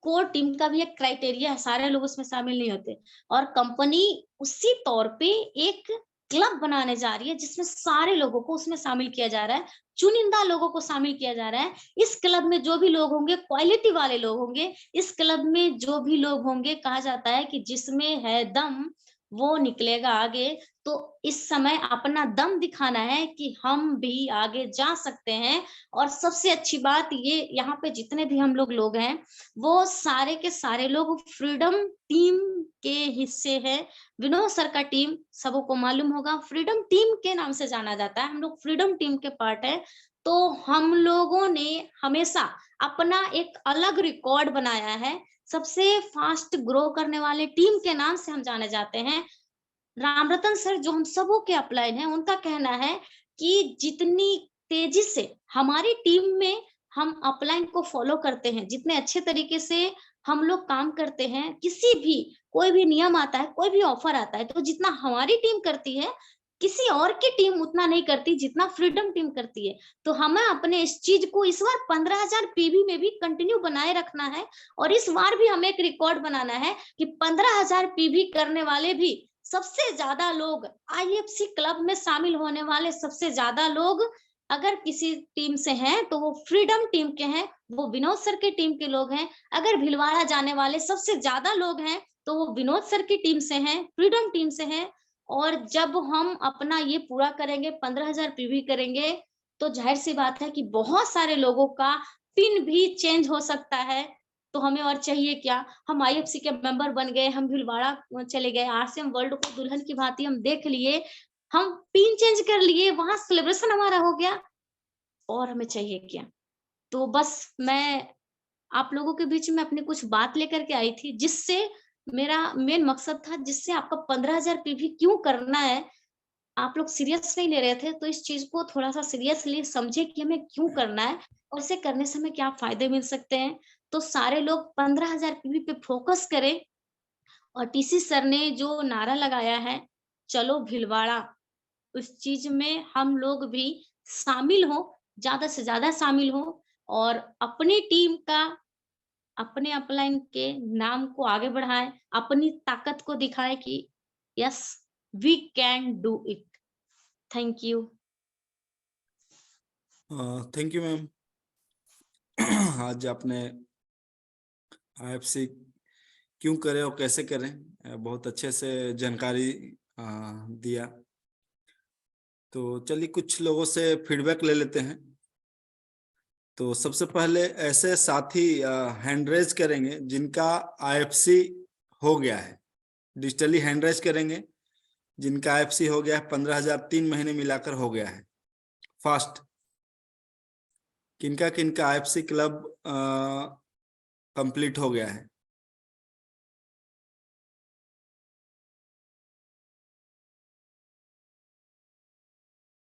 कोर टीम का भी एक क्राइटेरिया है, सारे लोग उसमें शामिल नहीं होते, और कंपनी उसी तौर पे एक क्लब बनाने जा रही है जिसमें सारे लोगों को उसमें शामिल किया जा रहा है, चुनिंदा लोगों को शामिल किया जा रहा है। इस क्लब में जो भी लोग होंगे क्वालिटी वाले लोग होंगे। इस क्लब में जो भी लोग होंगे, कहा जाता है कि जिसमें है दम वो निकलेगा आगे। तो इस समय अपना दम दिखाना है कि हम भी आगे जा सकते हैं। और सबसे अच्छी बात ये, यहाँ पे जितने भी हम लोग हैं वो सारे के सारे लोग फ्रीडम टीम के हिस्से हैं। विनोद सर का टीम सबको मालूम होगा, फ्रीडम टीम के नाम से जाना जाता है, हम लोग फ्रीडम टीम के पार्ट है। तो हम लोगों ने हमेशा अपना एक अलग रिकॉर्ड बनाया है। सबसे फास्ट ग्रो करने वाले टीम के नाम से हम जाने जाते हैं। रामरतन सर जो हम सबों के अपलाइन हैं, उनका कहना है कि जितनी तेजी से हमारी टीम में हम अपलाइन को फॉलो करते हैं, जितने अच्छे तरीके से हम लोग काम करते हैं, किसी भी कोई भी नियम आता है, कोई भी ऑफर आता है, तो जितना हमारी टीम करती है, किसी और की टीम उतना नहीं करती जितना फ्रीडम टीम करती है। तो हमें अपने इस चीज को इस बार 15,000 पीवी में भी कंटिन्यू बनाए रखना है, और इस बार भी हमें एक रिकॉर्ड बनाना है कि 15,000 पीवी करने वाले भी सबसे ज्यादा लोग, आईएफसी क्लब में शामिल होने वाले सबसे ज्यादा लोग अगर किसी टीम से हैं तो वो फ्रीडम टीम के हैं, वो विनोद सर की टीम के लोग हैं। अगर भीलवाड़ा जाने वाले सबसे ज्यादा लोग हैं तो वो विनोद सर की टीम से हैं, फ्रीडम टीम से हैं। और जब हम अपना ये पूरा करेंगे, 15,000 पीवी करेंगे, तो जाहिर सी बात है कि बहुत सारे लोगों का पिन भी चेंज हो सकता है। तो हमें और चाहिए क्या? हम आईएफसी के मेंबर बन गए, हम भीलवाड़ा चले गए, आरसीएम वर्ल्ड को दुल्हन की भांति हम देख लिए, हम पिन चेंज कर लिए, वहां सेलिब्रेशन हमारा हो गया, और हमें चाहिए क्या? तो बस मैं आप लोगों के बीच में अपनी कुछ बात लेकर के आई थी, जिससे मेरा मेन मकसद था, जिससे आपका 15,000 पीवी क्यों करना है, आप लोग सीरियस नहीं ले रहे थे, तो इस चीज को थोड़ा सा सीरियसली समझे कि हमें क्यों करना है और इसे करने से हमें क्या फायदे मिल सकते हैं। तो सारे लोग 15,000 पीवी पे फोकस करें। और टीसी सर ने जो नारा लगाया है, चलो भीलवाड़ा, उस चीज में हम लोग भी शामिल हो, ज्यादा से ज्यादा शामिल हो, और अपनी टीम का, अपने अपलाइन के नाम को आगे बढ़ाएं, अपनी ताकत को दिखाएं कि yes we can do it. Thank you. Thank you ma'am. आज आपने आईएफसी क्यों करें और कैसे करें, बहुत अच्छे से जानकारी दिया। तो चलिए कुछ लोगों से फीडबैक ले लेते हैं। तो सबसे पहले ऐसे साथी हैंड रेज करेंगे जिनका आईएफसी हो गया है, डिजिटली हैंड रेज करेंगे जिनका आईएफसी हो गया है, 15,000 3 महीने मिलाकर हो गया है फास्ट। किनका किनका आईएफसी क्लब कंप्लीट हो गया है।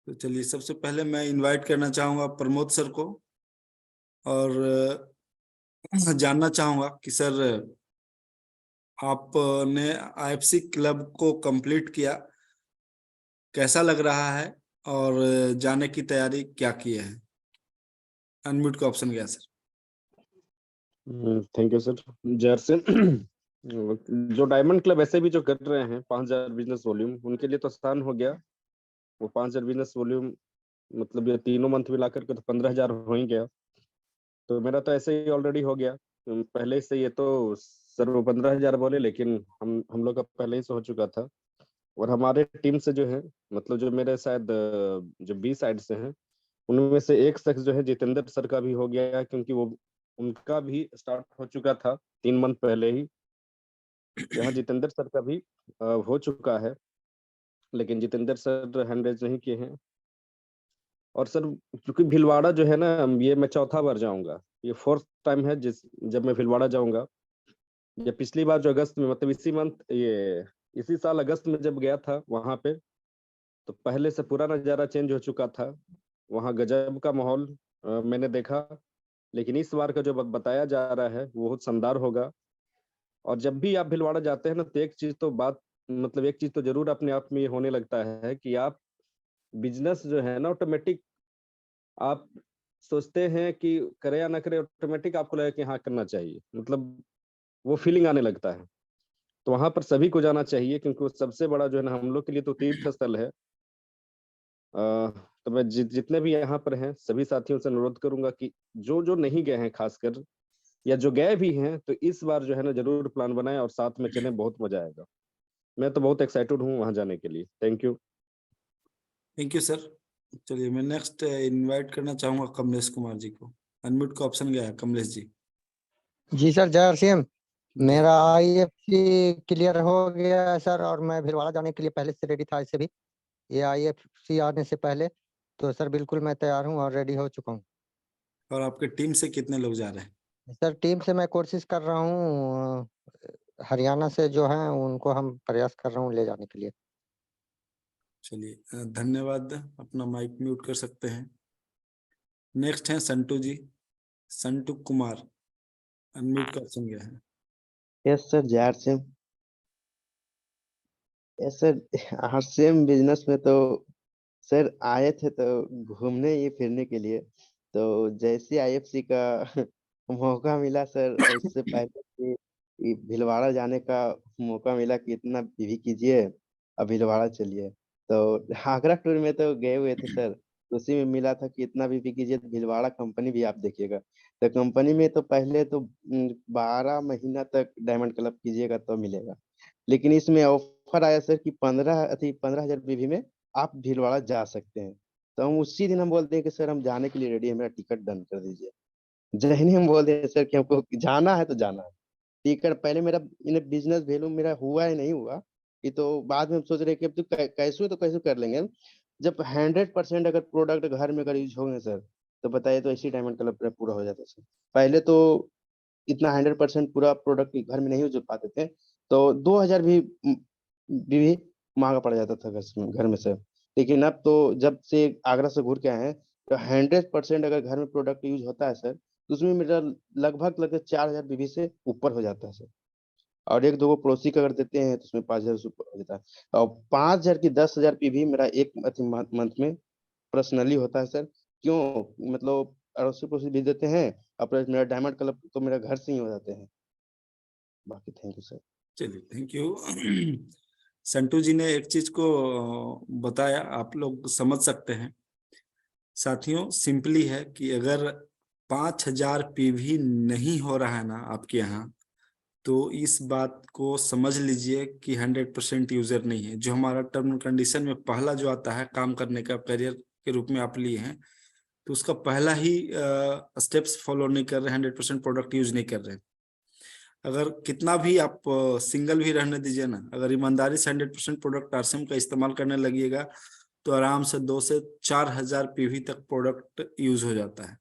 तो चलिए, सबसे पहले मैं इनवाइट करना चाहूंगा प्रमोद सर को, और जानना चाहूंगा कि सर, आपने आईएफसी क्लब को कंप्लीट किया, कैसा लग रहा है, और जाने की तैयारी क्या की है? अनम्यूट का ऑप्शन गया sir. Thank you sir. Jersey जो डायमंड क्लब ऐसे भी जो कर रहे हैं 5000 बिजनेस वॉल्यूम, उनके लिए तो आसान हो गया। वो 5000 बिजनेस वॉल्यूम मतलब ये तीनों मंथ मिला करके तो 15000 हो ही गया। तो मेरा तो ऐसे ही ऑलरेडी हो गया पहले से। ये तो सर वो 15000 बोले, लेकिन हम लोग का पहले ही से हो चुका था। और हमारे टीम से जो है, मतलब जो मेरे शायद जो बी साइड से हैं, उनमें से एक शख्स जो है जितेंद्र सर का भी हो गया है, क्योंकि वो उनका भी स्टार्ट हो चुका था 3 मंथ पहले ही। यहाँ जितेंद्र सर का भी हो चुका है, लेकिन जितेंद्र सर हैंड रेज नहीं किए हैं। और सर क्योंकि भीलवाड़ा जो है ना, ये मैं चौथा बार जाऊंगा, ये 4th टाइम है जब मैं भीलवाड़ा जाऊंगा। ये पिछली बार जो अगस्त में, मतलब इसी साल अगस्त में जब गया था वहां पे, तो पहले से पूरा नज़ारा चेंज हो चुका था। वहाँ गजब का माहौल मैंने देखा। लेकिन इस बार का जो बताया जा रहा है वो बहुत शानदार होगा। और जब भी आप भीलवाड़ा जाते हैं ना, तो एक चीज तो जरूर अपने आप में ये होने लगता है कि आप बिजनेस जो है ना, ऑटोमेटिक आप सोचते हैं कि करे या ना करे, ऑटोमेटिक आपको लगेगा कि हाँ करना चाहिए, मतलब वो फीलिंग आने लगता है। तो वहां पर सभी को जाना चाहिए, क्योंकि वो सबसे बड़ा जो है ना, हम लोग के लिए तो तीर्थ स्थल है। तो मैं जितने भी यहाँ पर हैं सभी साथियों से अनुरोध करूंगा कि जो जो नहीं गए हैं खासकर, या जो गए भी हैं, तो इस बार जो है ना जरूर प्लान बनाएं और साथ में चलें, बहुत मजा आएगा। मैं तो बहुत एक्साइटेड हूँ वहां जाने के लिए। Thank you. Thank you sir. चलिए, मैं नेक्स्ट इनवाइट करना चाहूंगा कमलेश कुमार जी को। अनम्यूट का ऑप्शन गया है, कमलेश जी। जी सर, जय सिंह। जय। मेरा आईएफसी क्लियर हो गया है सर, और मैं भीलवाड़ा जाने के लिए पहले से रेडी था। इससे भी ये आईएफसी आने से पहले तो सर बिल्कुल मैं तैयार हूँ और रेडी हो चुका हूँ। और आपके टीम से कितने लोग जा रहे हैं? सर टीम से मैं कोशिश कर रहा हूँ, हरियाणा से जो है उनको हम प्रयास कर रहा हूँ ले जाने के लिए। चलिए, धन्यवाद। अपना माइक म्यूट कर सकते हैं। नेक्स्ट है संटू जी, संटू कुमार। अनम्यूट का ऑप्शन गया है। Yes sir, jar same. Yes sir, same business में तो सर आए थे तो घूमने ये फिरने के लिए। तो जैसे आईएफसी का मौका मिला सर, और इससे पहले कि भीलवाड़ा जाने का मौका मिला कि इतना पीवी कीजिए, अब भीलवाड़ा चलिए। तो आगरा टूर में तो गए हुए थे सर, तो उसी में मिला था कि इतना पीवी कीजिए तो भीलवाड़ा कंपनी भी आप देखिएगा। तो कंपनी में तो पहले तो 12 महीना तक डायमंड क्लब कीजिएगा तो मिलेगा। लेकिन इसमें ऑफर आया सर कि 15,000 पीवी में आप भीलवाड़ा जा सकते हैं। तो हम उसी दिन हम बोलते हैं कि सर हम जाने के लिए रेडी है, मेरा टिकट डन कर दीजिए। जैसे ही हम बोल रहे हैं सर कि हमको जाना है तो जाना है। टिकट पहले मेरा इन बिजनेस वैल्यू मेरा हुआ है नहीं हुआ, ये तो बाद में हम सोच रहे हैं कि अब तो कैसे तो कैसे कर लेंगे। जब 100% अगर प्रोडक्ट घर में अगर यूज होंगे सर, तो बताइए तो इसी डायमंड क्लब पूरा हो जाता सर। पहले तो इतना 100% पूरा प्रोडक्ट घर में नहीं यूज हो पाते थे, तो 2000 भी महंगा पड़ जाता था घर में सर। लेकिन अब तो जब से आगरा से घूर के आए हैं, तो 100% अगर घर में प्रोडक्ट यूज होता है सर, तो उसमें मेरा लगभग 4000 बीबी से ऊपर हो जाता है सर। और एक दो को पड़ोसी का अगर देते हैं तो उसमें 5000 से ऊपर हो जाता है। और 5000 की 10,000 पीवी मेरा एक मंथ में पर्सनली होता है सर। क्यों? मतलब अड़ोसी पड़ोसी भी देते हैं, और मेरा डायमंड क्लब तो मेरा घर से ही हो जाते हैं। बाकी थैंक यू सर। चलिए, थैंक यू। संटू जी ने एक चीज को बताया, आप लोग समझ सकते हैं। साथियों, सिंपली है कि अगर 5000 पीवी नहीं हो रहा है ना आपके यहाँ, तो इस बात को समझ लीजिए कि 100% यूजर नहीं है। जो हमारा टर्म एंड कंडीशन में पहला जो आता है, काम करने का करियर के रूप में आप लिए हैं, तो उसका पहला ही स्टेप्स फॉलो नहीं कर रहे, 100% प्रोडक्ट यूज नहीं कर रहे। अगर कितना भी आप सिंगल भी रहने दीजिए ना, अगर ईमानदारी से 100% प्रोडक्ट आरसीएम का इस्तेमाल करने लगिएगा, तो आराम से 2 से 4 हजार पीवी तक प्रोडक्ट यूज हो जाता है।